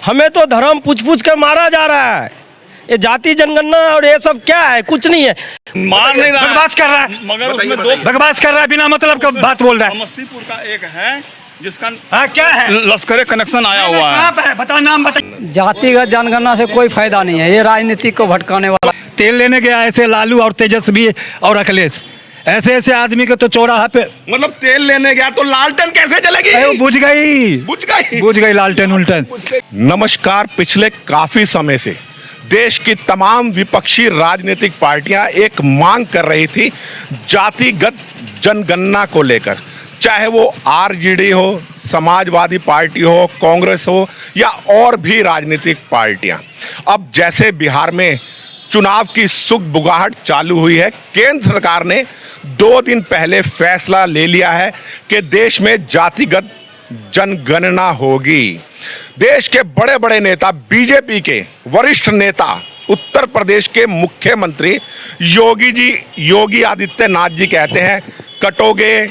हमें तो धर्म पूछ पूछ के मारा जा रहा है। ये जाति जनगणना और ये सब क्या है? कुछ नहीं है। मार नहीं रहा, बकवास कर रहा है, मगर उसमें दो बकवास कर रहा है, बिना मतलब का बात बोल रहा है। समस्तीपुर का एक है जिसका हाँ क्या है, लश्कर कनेक्शन आया हुआ है। कहाँ पे है बता, नाम बता। जातिगत जनगणना से कोई फायदा नहीं है, ये राजनीति को भटकाने वाला। तेल लेने गया ऐसे लालू और तेजस्वी और अखिलेश, ऐसे ऐसे आदमी को तो चौराहा पे मतलब तेल लेने गया तो लालटेन कैसे जलेगी? वो बुझ गई लालटेन उल्टन। नमस्कार। पिछले काफी समय से देश की तमाम विपक्षी राजनीतिक पार्टियां एक मांग कर रही थी जातिगत जनगणना को लेकर, चाहे वो आरजेडी हो, समाजवादी पार्टी हो, कांग्रेस हो या और भी राजनीतिक पार्टियां। अब जैसे बिहार में चुनाव की सुगबुगाहट चालू हुई है, केंद्र सरकार ने 2 दिन पहले फैसला ले लिया है कि देश में जातिगत जनगणना होगी। देश के बड़े बड़े नेता, बीजेपी के वरिष्ठ नेता, उत्तर प्रदेश के मुख्यमंत्री योगी आदित्यनाथ जी कहते हैं कटोगे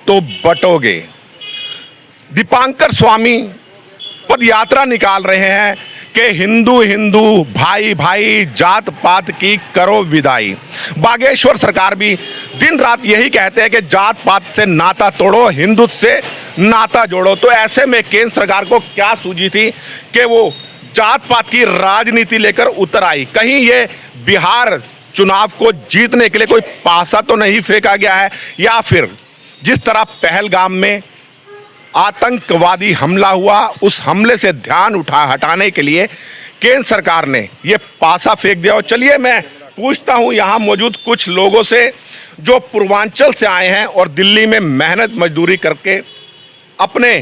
तो बटोगे। दीपांकर स्वामी पदयात्रा निकाल रहे हैं कि हिंदू हिंदू भाई भाई जात पात की करो विदाई। बागेश्वर सरकार भी दिन रात यही कहते हैं कि जात पात से नाता तोड़ो, हिंदुत्व से नाता जोड़ो। तो ऐसे में केंद्र सरकार को क्या सूझी थी कि वो जात पात की राजनीति लेकर उतर आई? कहीं ये बिहार चुनाव को जीतने के लिए कोई पासा तो नहीं फेंका गया है, या फिर जिस तरह पहलगाम में आतंकवादी हमला हुआ, उस हमले से ध्यान हटाने के लिए केंद्र सरकार ने ये पासा फेंक दिया? और चलिए मैं पूछता हूं यहां मौजूद कुछ लोगों से जो पूर्वांचल से आए हैं और दिल्ली में मेहनत मजदूरी करके अपने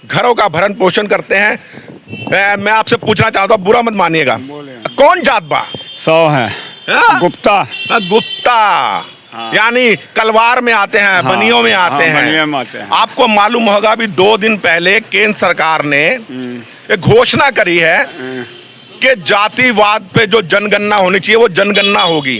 घरों का भरण पोषण करते हैं। मैं आपसे पूछना चाहता हूं, बुरा मत मानिएगा, कौन जात बा? 100 है गुप्ता। गुप्ता यानी कलवार में आते हैं, बनियों में आते हैं। बनियों में आते हैं। आपको मालूम होगा भी 2 दिन पहले केंद्र सरकार ने एक घोषणा करी है कि जातिवाद पे जो जनगणना होनी चाहिए वो जनगणना होगी।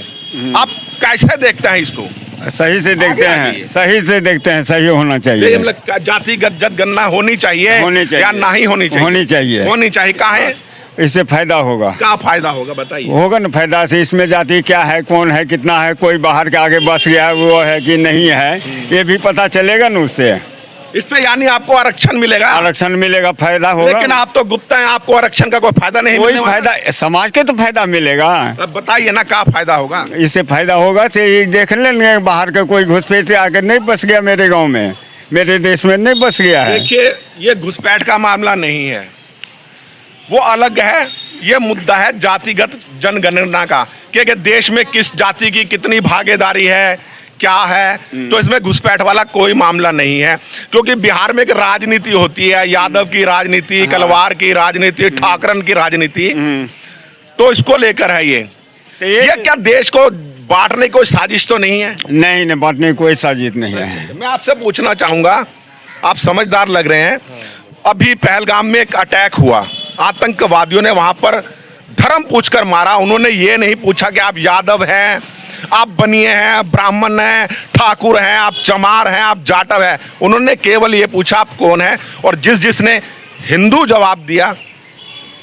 आप कैसे देखते हैं इसको? सही से देखते हैं, सही से देखते हैं, सही होना चाहिए। जातिगत जनगणना होनी चाहिए या नहीं होनी चाहिए? होनी चाहिए। होनी चाहिए। काहे? इससे फायदा होगा। क्या फायदा होगा बताइए? होगा ना फायदा से। इसमें जाति क्या है, कौन है, कितना है, कोई बाहर के आगे बस गया वो है कि नहीं है, ये भी पता चलेगा ना उससे। इससे यानी आपको आरक्षण मिलेगा? आरक्षण मिलेगा, फायदा होगा। लेकिन आप तो गुप्ता हैं, आपको आरक्षण का कोई फायदा नहीं? कोई फायदा, समाज के तो फायदा मिलेगा। अब बताइए ना क्या फायदा होगा? इससे फायदा होगा से देख लेंगे, बाहर का कोई घुसपैठ आकर नहीं बस गया मेरे गाँव में, मेरे देश में नहीं बस गया है। देखिए ये घुसपैठ का मामला नहीं है, वो अलग है। ये मुद्दा है जातिगत जनगणना का कि देश में किस जाति की कितनी भागीदारी है, क्या है। तो इसमें घुसपैठ वाला कोई मामला नहीं है, क्योंकि बिहार में एक राजनीति होती है, यादव की राजनीति, कलवार की राजनीति, ठाकरन की राजनीति। तो इसको लेकर है ये क्या देश को बांटने की कोई साजिश तो नहीं है? नहीं, बांटने की कोई साजिश नहीं है। मैं आपसे पूछना चाहूंगा, आप समझदार लग रहे हैं। अभी पहलगाम में एक अटैक हुआ, आतंकवादियों ने वहां पर धर्म पूछकर मारा। उन्होंने ये नहीं पूछा कि आप यादव हैं, आप बनिए हैं, ब्राह्मण हैं, ठाकुर हैं, आप चमार हैं, आप जाटव हैं। उन्होंने केवल ये पूछा आप कौन है, और जिसने हिंदू जवाब दिया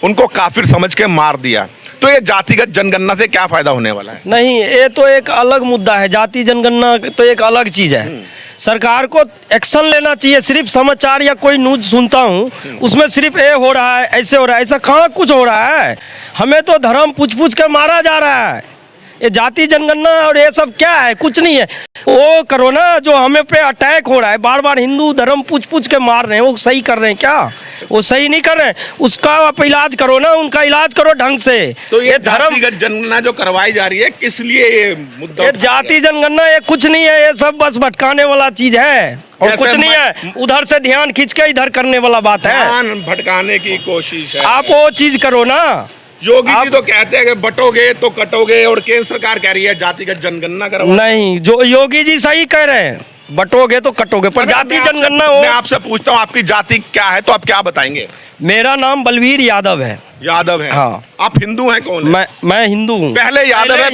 उनको काफिर समझ के मार दिया। तो ये जातिगत जनगणना से क्या फायदा होने वाला है? नहीं, ये तो एक अलग मुद्दा है। जाति जनगणना तो एक अलग चीज है। सरकार को एक्शन लेना चाहिए। सिर्फ समाचार या कोई न्यूज सुनता हूँ उसमें सिर्फ ये हो रहा है, ऐसे हो रहा है, ऐसा कहाँ कुछ हो रहा है? हमें तो धर्म पूछ पूछ के मारा जा रहा है। ये जाति जनगणना और ये सब क्या है? कुछ नहीं है। वो करो ना, जो हमें पे अटैक हो रहा है, बार बार हिंदू धर्म पूछ पूछ के मार रहे हैं, वो सही कर रहे हैं क्या? वो सही नहीं कर रहे हैं। उसका आप इलाज करो ना, उनका इलाज करो ढंग से। तो ये जातिगत जनगणना जो करवाई जा रही है, किस लिए ये मुद्दा? ये जाति जनगणना ये कुछ नहीं है, ये सब बस भटकाने वाला चीज है और कुछ नहीं है। उधर से ध्यान खींच के इधर करने वाला बात है, ध्यान भटकाने की कोशिश है। आप वो चीज करो ना। योगी जी तो कहते हैं कि बटोगे तो कटोगे, और केंद्र सरकार कह रही है जातिगत जनगणना करवाओ। नहीं, जो योगी जी सही कह रहे हैं, बटोगे तो कटोगे, पर जाति जनगणना हो। मैं आपसे पूछता हूँ आपकी जाति क्या है, तो आप क्या बताएंगे? मेरा नाम बलवीर यादव है। यादव है? हाँ। आप हिंदू हैं? कौन है? मैं हिंदू हूँ। पहले यादव है?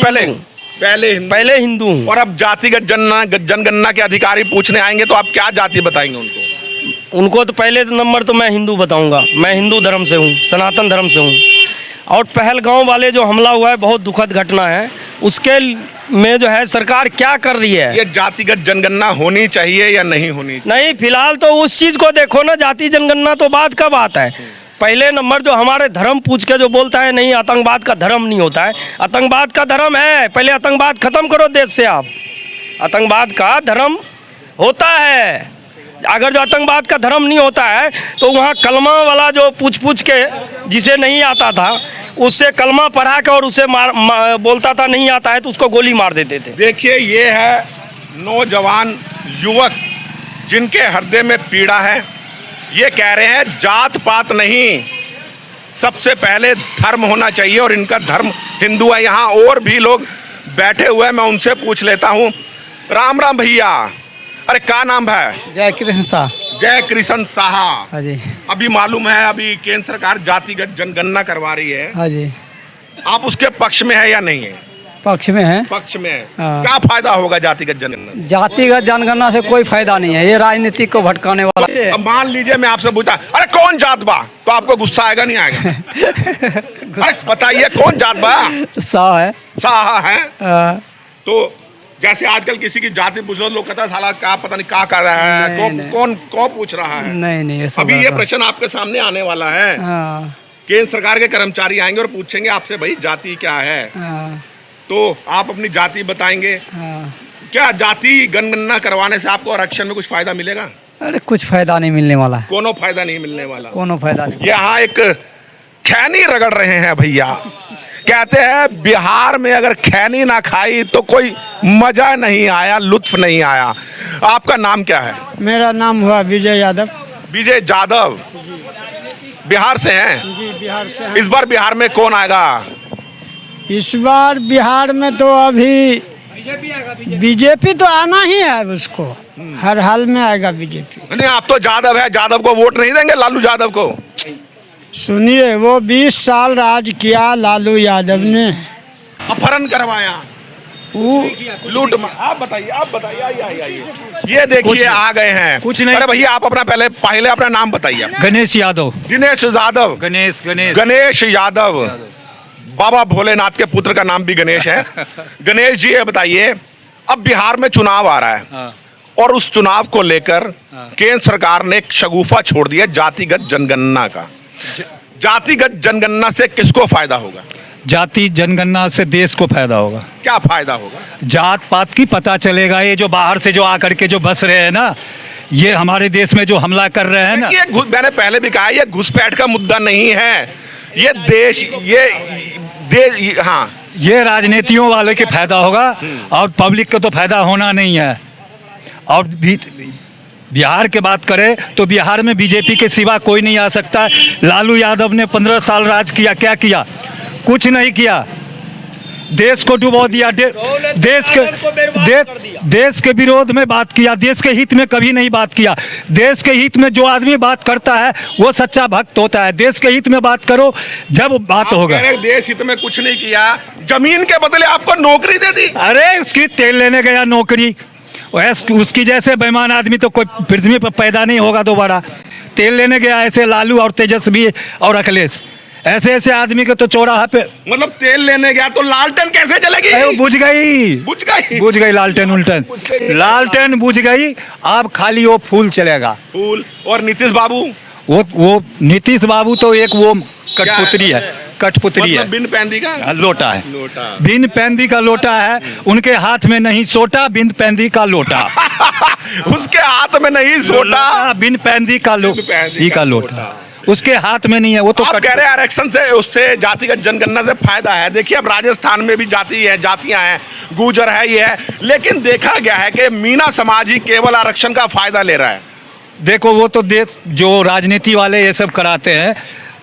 पहले हिंदू हूँ। और अब जातिगत जनगणना के अधिकारी पूछने आएंगे तो आप क्या जाति बताएंगे उनको? उनको तो पहले नंबर तो मैं हिंदू बताऊंगा। मैं हिंदू धर्म से हूँ, सनातन धर्म से हूँ। और पहलगांव वाले जो हमला हुआ है बहुत दुखद घटना है। उसके में जो है सरकार क्या कर रही है? ये जातिगत जनगणना होनी चाहिए या नहीं होनी चाहिए? नहीं, फिलहाल तो उस चीज़ को देखो ना, जाति जनगणना तो बाद का बात है। पहले नंबर जो हमारे धर्म पूछ के जो बोलता है नहीं आतंकवाद का धर्म नहीं होता है, आतंकवाद का धर्म है। पहले आतंकवाद खत्म करो देश से आप। आतंकवाद का धर्म होता है। अगर जो आतंकवाद का धर्म नहीं होता है तो वहाँ कलमा वाला जो पूछ के जिसे नहीं आता था उससे कलमा पढ़ा के और उसे बोलता था नहीं आता है तो उसको गोली मार देते थे। देखिए ये है नौजवान युवक जिनके हृदय में पीड़ा है। ये कह रहे हैं जात पात नहीं, सबसे पहले धर्म होना चाहिए और इनका धर्म हिंदू है। यहाँ और भी लोग बैठे हुए हैं, मैं उनसे पूछ लेता हूँ। राम राम भैया, अरे क्या नाम है? जय कृष्ण शाह। जय कृष्ण साहा। हाँ जी। अभी मालूम है अभी केंद्र सरकार जातिगत जनगणना करवा रही है, हाँ जी। आप उसके पक्ष में है या नहीं है? पक्ष में है। पक्ष में है। हाँ। क्या फायदा होगा जातिगत जनगणना? जातिगत जनगणना से कोई फायदा नहीं है, ये राजनीति को भटकाने वाला है। अब मान लीजिए मैं आपसे पूछता, अरे कौन जात बा, तो आपको गुस्सा आएगा नहीं आएगा? अरे बताइए कौन जात बा? शाह है। साहा है। हाँ। तो जैसे आजकल किसी की जाति पूछो लोग कहता है साला क्या पता नहीं क्या कर रहा है, नहीं। कौन पूछ रहा है? नहीं ये सब अभी ये प्रश्न आपके सामने आने वाला है। हाँ। केंद्र सरकार के कर्मचारी आएंगे और पूछेंगे आपसे भाई जाति क्या है, हाँ। तो आप अपनी जाति बताएंगे। हाँ। क्या जाति गणना करवाने से आपको आरक्षण में कुछ फायदा मिलेगा? अरे कुछ फायदा नहीं मिलने वाला है, कोनो फायदा नहीं मिलने वाला। कोनो फायदा नहीं। यहाँ एक खैनी रगड़ रहे हैं भैया, कहते हैं बिहार में अगर खैनी ना खाई तो कोई मजा नहीं आया, लुत्फ नहीं आया। आपका नाम क्या है? मेरा नाम हुआ विजय यादव। विजय यादव, बिहार से हैं? जी बिहार से हैं। इस बार बिहार में कौन आएगा? इस बार बिहार में तो अभी बीजेपी तो आना ही है, उसको हर हाल में आएगा बीजेपी। नहीं, आप तो यादव है, यादव को वोट नहीं देंगे? लालू यादव को? सुनिए, वो 20 साल राज किया लालू यादव ने, अपहरण करवाया, लूट। आप बताइए आइए। ये देखिए आ गए हैं। कुछ नहीं। अरे भैया आप अपना पहले अपना नाम बताइए। गणेश यादव। दिनेश यादव। गणेश यादव। बाबा भोलेनाथ के पुत्र का नाम भी गणेश है। गणेश जी ये बताइए, अब बिहार में चुनाव आ रहा है और उस चुनाव को लेकर केंद्र सरकार ने एक शगुफा छोड़ दिया जातिगत जनगणना का। जातिगत जनगणना से किसको फायदा होगा? जाति जनगणना से देश को फायदा होगा। क्या फायदा होगा? जात पात की पता चलेगा। ये जो बाहर से जो आकर के जो बस रहे हैं ना, ये हमारे देश में जो हमला कर रहे हैं ना, मैंने पहले भी कहा ये घुसपैठ का मुद्दा नहीं है, ये देश हाँ, ये राजनीतियों वाले के फायदा होगा और पब्लिक को तो फायदा होना नहीं है। और बिहार के बात करें तो बिहार में बीजेपी के सिवा कोई नहीं आ सकता। लालू यादव ने 15 साल राज किया, क्या किया? कुछ नहीं किया। देश को डुबो दिया, देश के विरोध में बात किया, देश के हित में कभी नहीं बात किया। देश के हित में जो आदमी बात करता है वो सच्चा भक्त होता है। देश के हित में बात करो जब बात होगा। देश हित में कुछ नहीं किया, जमीन के बदले आपको नौकरी दे दी। अरे उसकी तेल लेने गया नौकरी, उसकी जैसे बेईमान आदमी तो कोई पृथ्वी पर पैदा नहीं होगा दोबारा। तेल लेने गया ऐसे लालू और तेजस्वी और अखिलेश, ऐसे आदमी के तो चौराहा पे, मतलब तेल लेने गया तो लालटेन कैसे जलेगी? बुझ गई लालटेन बुझ गई। अब खाली वो फूल चलेगा, फूल। और नीतीश बाबू? वो नीतीश बाबू तो एक वो कठपुतली है, मतलब बिन पैंदी का लोटा है। बिन पैंदी का लोटा है, उनके हाथ में नहीं सोटा, बिन पैंदी का लोटा। उसके हाथ में नहीं सोटा, बिन पैंदी का लोटा उसके हाथ में नहीं है। वो तो आप कह रहे हैं आरक्षण से, उससे जातिगत जनगणना से फायदा है। देखिए अब राजस्थान में भी जातियां हैं, गुर्जर है, ये है, लेकिन देखा गया है कि मीना समाज ही केवल आरक्षण का फायदा ले रहा है। देखो वो तो देश जो राजनीति वाले ये सब कराते हैं।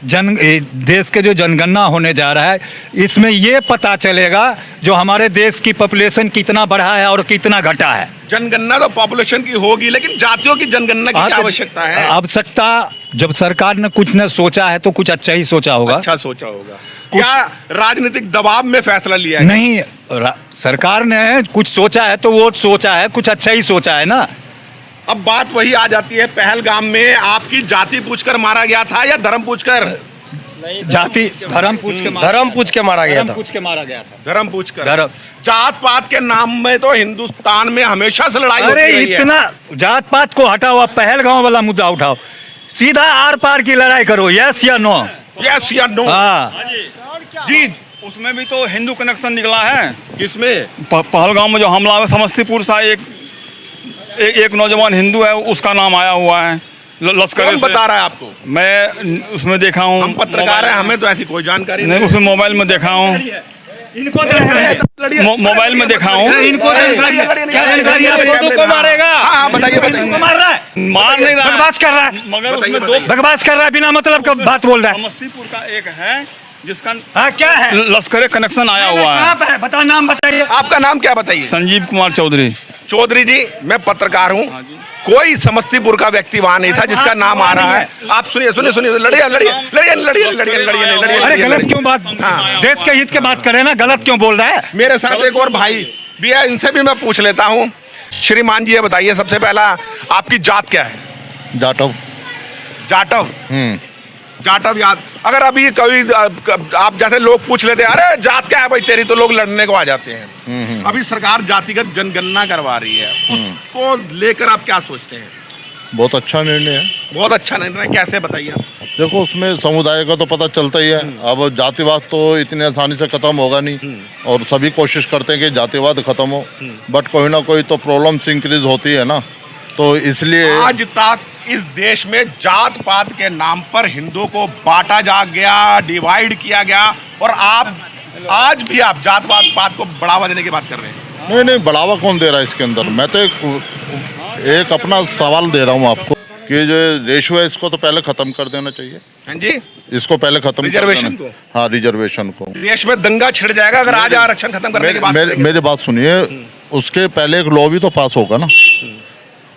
देश के जो जनगणना होने जा रहा है, इसमें ये पता चलेगा जो हमारे देश की पॉपुलेशन कितना बढ़ा है और कितना घटा है। जनगणना तो पॉपुलेशन की होगी, लेकिन जातियों की जनगणना की क्या आवश्यकता है? आवश्यकता जब सरकार ने कुछ न सोचा है तो कुछ अच्छा ही सोचा होगा। अच्छा सोचा होगा। क्या राजनीतिक दबाव में फैसला लिया है? नहीं, सरकार ने कुछ सोचा है तो वो सोचा है, कुछ अच्छा ही सोचा है ना। अब बात वही आ जाती है, पहलगाम में आपकी जाति पूछकर मारा गया था या धर्म पूछकर? जाति धर्म पूछ के धर्म पूछ के मारा गया था। पूछ के मारा गया था। धर्म पूछकर। धर्म। जात पात के नाम में तो हिंदुस्तान में हमेशा से लड़ाई होती अरे रही है। इतना जात पात को हटाओ, अब पहलगांव वाला मुद्दा उठाओ, सीधा आर पार की लड़ाई करो, यस या नो। यस या नो? हाँ जी। उसमें भी तो हिंदू कनेक्शन निकला है। किसमें? पहलगाम में जो हमला हुआ, समस्तीपुर से एक नौजवान हिंदू है, उसका नाम आया हुआ है लश्कर कौन से। बता रहा है आपको? मैं उसमें देखा हूँ। हम पत्रकार हैं, हमें तो ऐसी कोई जानकारी नहीं, उसमें मोबाइल में देखा हूँ। मोबाइल में देखा हूँ। को मारेगा। हाँ बताइए बताइए। मार रहा है, मार नहीं रहा है। बकवास कर रहा है, मगर बताइए, उसमें दो बकवास कर रहा है, बिना मतलब का बात बोल रहा है। समस्तीपुर का एक है जिसका हाँ क्या है, लश्कर कनेक्शन आया हुआ कहाँ है। पे है, बता नाम बताइए। आपका नाम क्या बताइए? संजीव कुमार चौधरी। चौधरी जी, मैं पत्रकार हूँ। कोई समस्तीपुर का व्यक्ति वहां नहीं था जिसका नाम आ रहा है। आप सुनिए सुनिए सुनिए, लड़िए लड़िए लड़िए लड़िए लड़िए लड़िए। अरे गलत क्यों बात, देश के हित के बात करे ना, गलत क्यों बोल रहा है? मेरे साथ एक और भाई भी है, इनसे भी मैं पूछ लेता हूँ। श्रीमान जी ये बताइए, सबसे पहला आपकी जात क्या है? जाटव। जाटव। जाटव याद, अगर अभी कोई आप जैसे लोग पूछ लेते हैं अरे जात क्या है भाई तेरी, तो लोग लड़ने को आ जाते हैं। अभी सरकार जातिगत जनगणना करवा रही है, उसको लेकर आप क्या सोचते हैं? बहुत अच्छा निर्णय है। बहुत अच्छा निर्णय, कैसे बताइए? देखो उसमें समुदाय का तो पता चलता ही है। अब जातिवाद तो इतनी आसानी से खत्म होगा नहीं, और सभी कोशिश करते हैं कि जातिवाद खत्म हो, बट कोई ना कोई तो प्रॉब्लम्स इंक्रीज होती है ना, तो इसलिए आज तक इस देश में जात पात के नाम पर हिंदुओं को बांटा जा गया, डिवाइड किया गया, और आप आज भी आप जात पात को बढ़ावा देने की बात कर रहे हैं। नहीं नहीं, बढ़ावा कौन दे रहा है इसके अंदर? मैं तो एक अपना सवाल दे रहा हूँ आपको कि जो रेशियो है इसको तो पहले खत्म कर देना चाहिए। हाँ जी, इसको पहले खत्म रिजर्वेशन को? हाँ, रिजर्वेशन को। देश में दंगा छिड़ जाएगा अगर आज आरक्षण खत्म करने की बात करेंगे। मेरी बात सुनिए, उसके पहले एक लॉ भी तो पास होगा ना,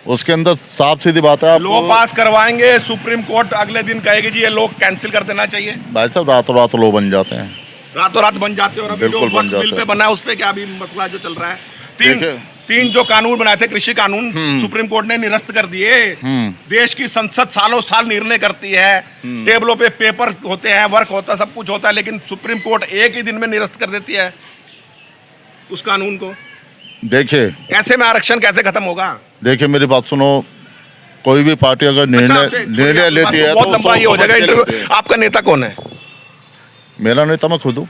उसके अंदर साफ सीधी बात है। आप लॉ पास करवाएंगे, सुप्रीम कोर्ट अगले दिन कहेगी जी ये लॉ कैंसिल कर देना चाहिए। भाई साहब रातों रात लॉ बन जाते हैं, रातों रात बन जाते हैं। और अभी जो बिल्कुल बन वक्त बिल जाते पे हैं। बना है उस पे क्या अभी मसला जो चल रहा है? देखिए। तीन जो कानून बनाए थे, कृषि कानून, सुप्रीम कोर्ट ने निरस्त कर दिए। देश की संसद सालों साल निर्णय करती है, टेबलों पे पेपर होते हैं, वर्क होता है, सब कुछ होता है, लेकिन सुप्रीम कोर्ट एक ही दिन में निरस्त कर देती है उस कानून को। देखिए ऐसे में आरक्षण कैसे खत्म होगा? देखिए मेरी बात सुनो, कोई भी पार्टी अगर निर्णय लेती है बहुत लंबा ये हो जाएगा इंटरव्यू। आपका नेता कौन है? मेरा नेता मैं खुद हूँ।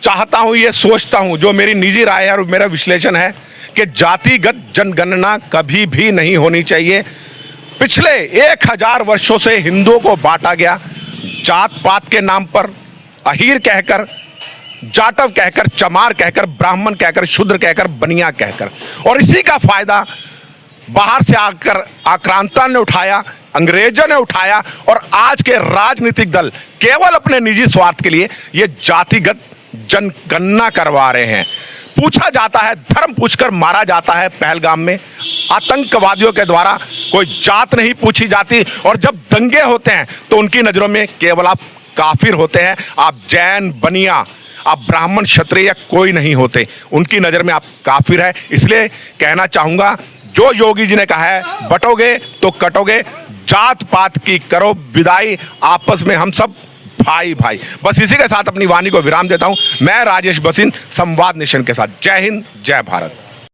चाहता हूं, ये सोचता हूं, जो मेरी निजी राय है और मेरा विश्लेषण है कि जातिगत जनगणना कभी भी नहीं होनी चाहिए। पिछले 1000 वर्षों से हिंदुओं को बांटा गया, जात पात के नाम पर, अहीर कहकर, जाटव कहकर, चमार कहकर, ब्राह्मण कहकर, शूद्र कहकर, बनिया कहकर, और इसी का फायदा बाहर से आकर आक्रांता ने उठाया, अंग्रेजों ने उठाया, और आज के राजनीतिक दल केवल अपने निजी स्वार्थ के लिए ये जातिगत जनगणना करवा रहे हैं। पूछा जाता है, धर्म पूछकर मारा जाता है पहलगाम में, आतंकवादियों के द्वारा कोई जात नहीं पूछी जाती, और जब दंगे होते हैं तो उनकी नजरों में केवल आप काफिर होते हैं, आप जैन, बनिया, आप ब्राह्मण, क्षत्रिय कोई नहीं होते, उनकी नजर में आप काफिर है। इसलिए कहना चाहूंगा, जो योगी जी ने कहा है बटोगे तो कटोगे, जात पात की करो विदाई, आपस में हम सब भाई भाई। बस इसी के साथ अपनी वाणी को विराम देता हूं। मैं राजेश बसिन, संवाद नेशन के साथ। जय हिंद, जय भारत।